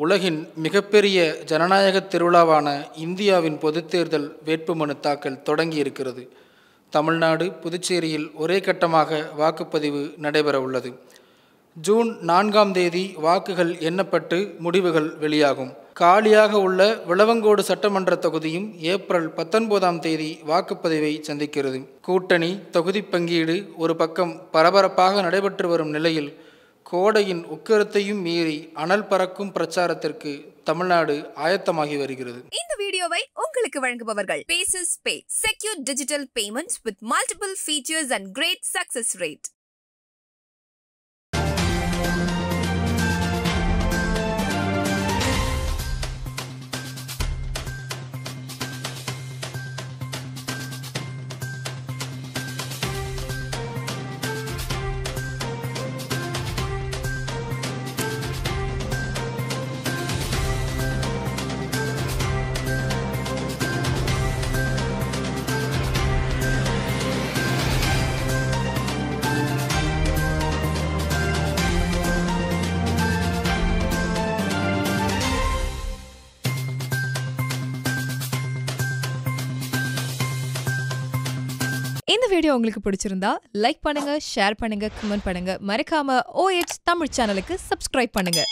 உலகின் மிகப்பெரிய ஜனநாயக திருவிழாவான இந்தியாவின் பொதுத்தேர்தல் வேட்புமனு தாக்கல் தொடங்கி இருக்கிறது. தமிழ்நாடு, புதுச்சேரியில் ஒரே கட்டமாக வாக்குப்பதிவு நடைபெற உள்ளது. ஜூன் 4ஆம் தேதி வாக்குகள் எண்ணப்பட்டு முடிவுகள் வெளியாகும். காலியாக உள்ள விளவங்கோடு சட்டமன்ற தொகுதியும் ஏப்ரல் 19ஆம் தேதி வாக்குப்பதிவை சந்திக்கிறது. கூட்டணி தொகுதி பங்கீடு ஒரு பக்கம் பரபரப்பாக நடைபெற்று வரும் நிலையில் கோடையின் உக்கிரத்தையும் மீறி அனல் பறக்கும் பிரச்சாரத்திற்கு தமிழ்நாடு ஆயத்தமாகி வருகிறது. இந்த வீடியோவை உங்களுக்கு வழங்குபவர்கள் Paces Pay, secure digital payments with multiple features and great success rate. இந்த வீடியோ உங்களுக்கு பிடிச்சிருந்தா லைக் பண்ணுங்க, ஷேர் பண்ணுங்க, கமெண்ட் பண்ணுங்க. மறக்காம OH தமிழ் சேனலுக்கு சப்ஸ்கிரைப் பண்ணுங்க.